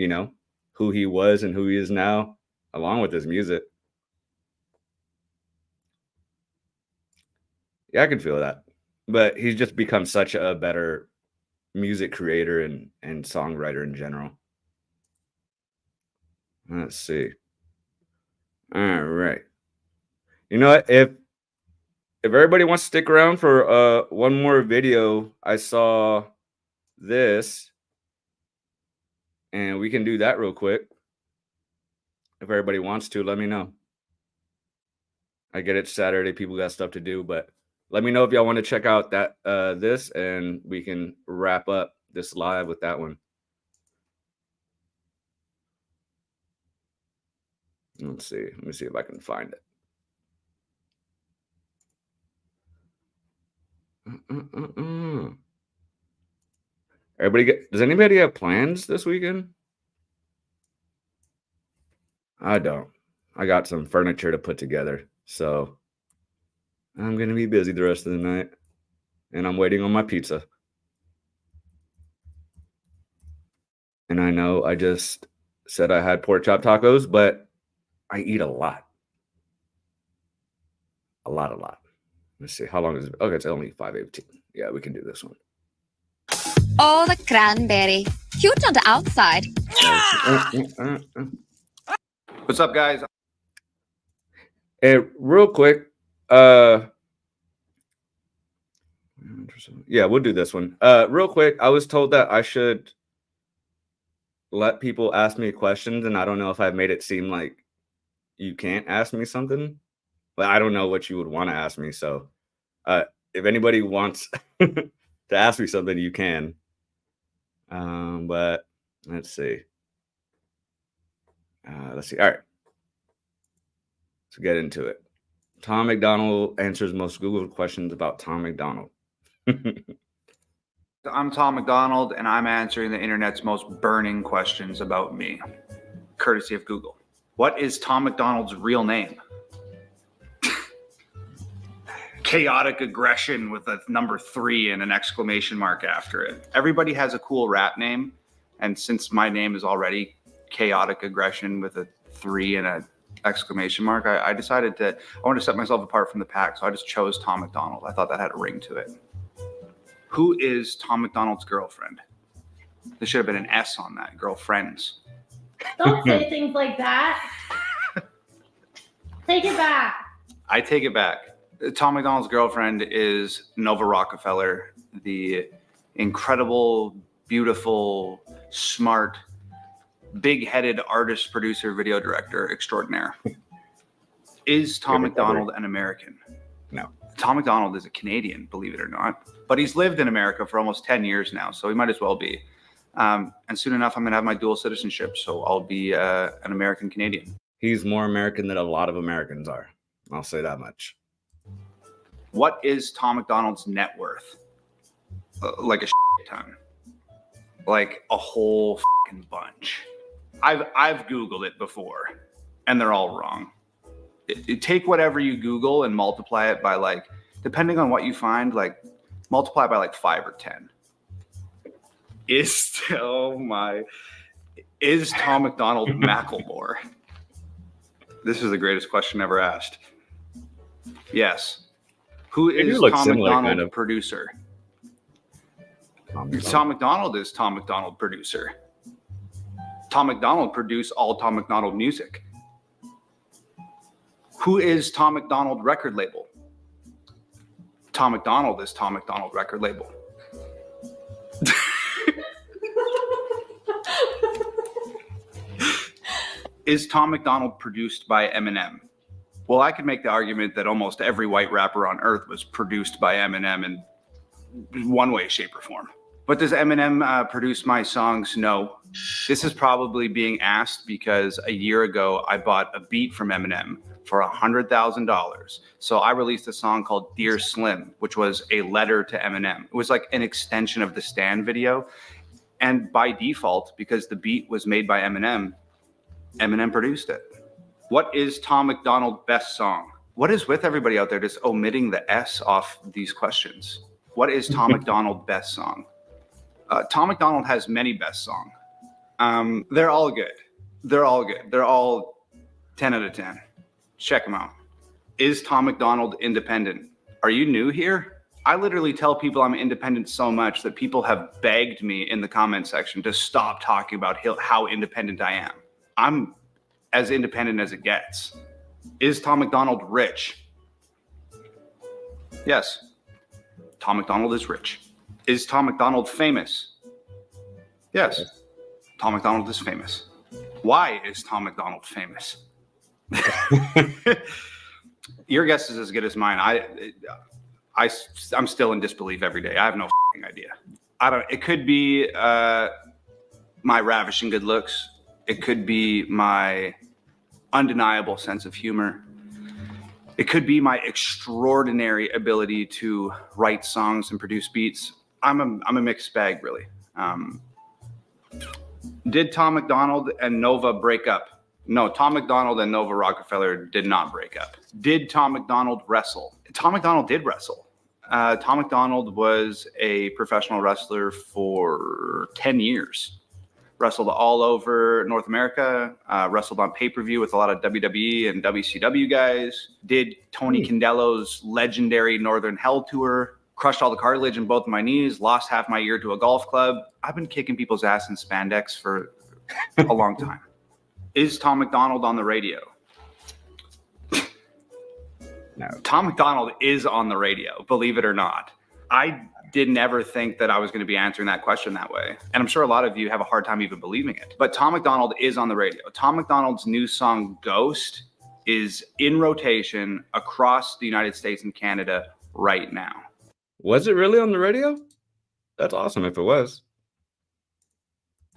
who he was and who he is now, along with his music. Yeah, I can feel that. But he's just become such a better music creator and songwriter in general. Let's see. All right. You know what? If everybody wants to stick around for one more video, I saw this, and we can do that real quick. If everybody wants to, let me know. I get it, Saturday, people got stuff to do, but let me know if y'all want to check out that this, and we can wrap up this live with that one. Let's see. Let me see if I can find it. Does anybody have plans this weekend? I don't. I got some furniture to put together, so I'm going to be busy the rest of the night, and I'm waiting on my pizza. And I know I just said I had pork chop tacos, but I eat a lot. A lot. Let's see. How long is it? Okay, it's only 5:18. Yeah, we can do this one. Oh, the cranberry. Cute on the outside. What's up, guys? Hey, real quick. Yeah, we'll do this one. Real quick, I was told that I should let people ask me questions, and I don't know if I've made it seem like you can't ask me something. But I don't know what you would want to ask me. So if anybody wants to ask me something, you can. But let's see. All right. Let's get into it. Tom McDonald answers most Googled questions about Tom McDonald. I'm Tom McDonald, and I'm answering the internet's most burning questions about me, courtesy of Google. What is Tom McDonald's real name? Chaotic aggression with a number 3 and an exclamation mark after it. Everybody has a cool rap name, and since my name is already chaotic aggression with a 3 and an exclamation mark, I decided I wanted to set myself apart from the pack, so I just chose Tom McDonald. I thought that had a ring to it. Who is Tom McDonald's girlfriend? There should have been an S on that. Girlfriends. Don't say things like that. Take it back. I take it back. Tom McDonald's girlfriend is Nova Rockefeller, the incredible, beautiful, smart, big-headed artist, producer, video director extraordinaire. Is Tom McDonald an American? No. Tom McDonald is a Canadian, believe it or not. But he's lived in America for almost 10 years now, so he might as well be. And soon enough, I'm going to have my dual citizenship, so I'll be an American Canadian. He's more American than a lot of Americans are. I'll say that much. What is Tom McDonald's net worth? Like a ton. like a whole fucking bunch. I've Googled it before, and they're all wrong. Take whatever you Google and multiply it by, like, depending on what you find, like multiply by like 5 or 10. Is Tom McDonald Macklemore? This is the greatest question ever asked. Yes. Who is Tom McDonald kind of producer? Tom McDonald is Tom McDonald producer. Tom McDonald produced all Tom McDonald music. Who is Tom McDonald record label? Tom McDonald is Tom McDonald record label. Is Tom McDonald produced by Eminem? Well, I could make the argument that almost every white rapper on earth was produced by Eminem in one way, shape, or form. But does Eminem produce my songs? No. This is probably being asked because a year ago I bought a beat from Eminem for $100,000. So I released a song called Dear Slim, which was a letter to Eminem. It was like an extension of the Stan video. And by default, because the beat was made by Eminem, Eminem produced it. What is Tom McDonald's best song? What is with everybody out there just omitting the S off these questions? What is Tom McDonald's best song? Tom McDonald has many best songs. They're all good. They're all good. They're all 10 out of 10. Check them out. Is Tom McDonald independent? Are you new here? I literally tell people I'm independent so much that people have begged me in the comment section to stop talking about how independent I am. I'm as independent as it gets. Is Tom McDonald rich? Yes. Tom McDonald is rich. Is Tom McDonald famous? Yes. Tom McDonald is famous. Why is Tom McDonald famous? Your guess is as good as mine. I'm still in disbelief every day. I have no idea. It could be my ravishing good looks. It could be my undeniable sense of humor. It could be my extraordinary ability to write songs and produce beats. I'm a mixed bag, really. Did Tom McDonald and Nova break up? No, Tom McDonald and Nova Rockefeller did not break up. Did Tom McDonald wrestle? Tom McDonald did wrestle. Tom McDonald was a professional wrestler for 10 years. Wrestled all over North America, wrestled on pay-per-view with a lot of WWE and WCW guys, did Tony Condello's legendary Northern Hell Tour, crushed all the cartilage in both of my knees, lost half my ear to a golf club. I've been kicking people's ass in spandex for a long time. Is Tom McDonald on the radio? No. Tom McDonald is on the radio, believe it or not. I didn't ever think that I was going to be answering that question that way. And I'm sure a lot of you have a hard time even believing it. But Tom McDonald is on the radio. Tom McDonald's new song, Ghost, is in rotation across the United States and Canada right now. Was it really on the radio? That's awesome if it was.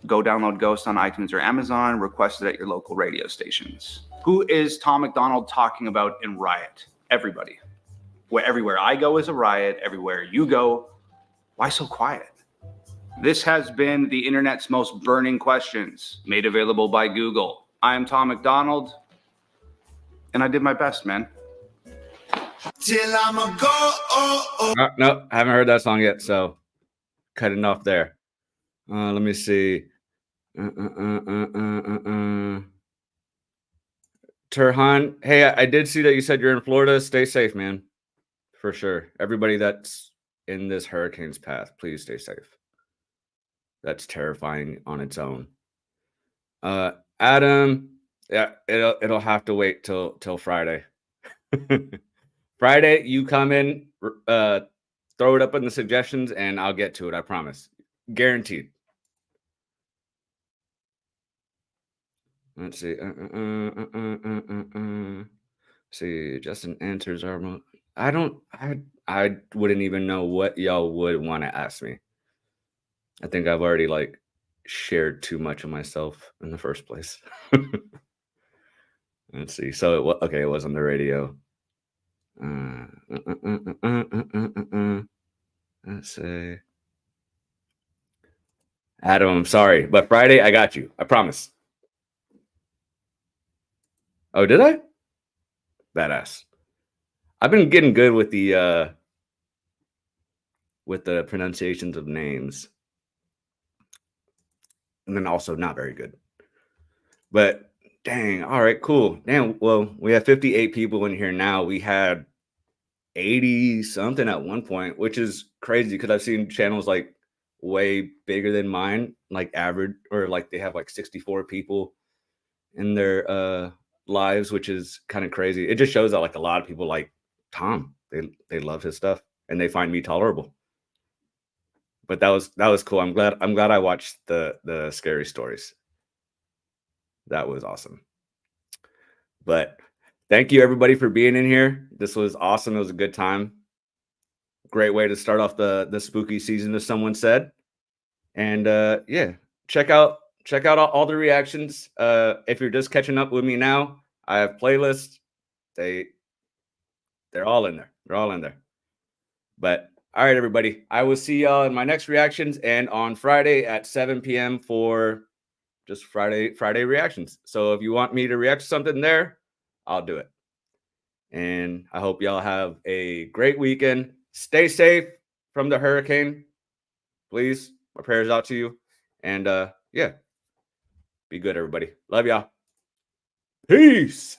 Go download Ghost on iTunes or Amazon. Request it at your local radio stations. Who is Tom McDonald talking about in Riot? Everybody. Everywhere I go is a riot. Everywhere you go, why so quiet? This has been the internet's most burning questions, made available by Google. I am Tom McDonald, and I did my best, man. Till I'm a go. No, I haven't heard that song yet, so cut it off there. Let me see. Turhan, hey, I did see that you said you're in Florida. Stay safe, man. For sure. Everybody that's in this hurricane's path, please stay safe. That's terrifying on its own. Adam, yeah, it'll have to wait till Friday. Friday, you come in, throw it up in the suggestions, and I'll get to it. I promise. Guaranteed. Let's see. See, Justin answers are. I wouldn't even know what y'all would want to ask me. I think I've already shared too much of myself in the first place. Let's see. So it was on the radio. Let's see. Adam, I'm sorry, but Friday I got you. I promise. Oh, did I? Badass. I've been getting good with the pronunciations of names, and then also not very good. But dang, all right, cool. Damn, well, we have 58 people in here now. We had 80 something at one point, which is crazy because I've seen channels like way bigger than mine, like average, or like they have like 64 people in their lives, which is kind of crazy. It just shows that like a lot of people like Tom. They love his stuff and they find me tolerable. But that was cool. I'm glad I watched the scary stories. That was awesome. But thank you everybody for being in here. This was awesome. It was a good time. Great way to start off the spooky season, as someone said. And yeah, check out all the reactions. If you're just catching up with me now, I have playlists. They're all in there. They're all in there. But all right, everybody. I will see y'all in my next reactions and on Friday at 7 p.m. for just Friday reactions. So if you want me to react to something there, I'll do it. And I hope y'all have a great weekend. Stay safe from the hurricane. Please, my prayers out to you. And yeah, be good, everybody. Love y'all. Peace.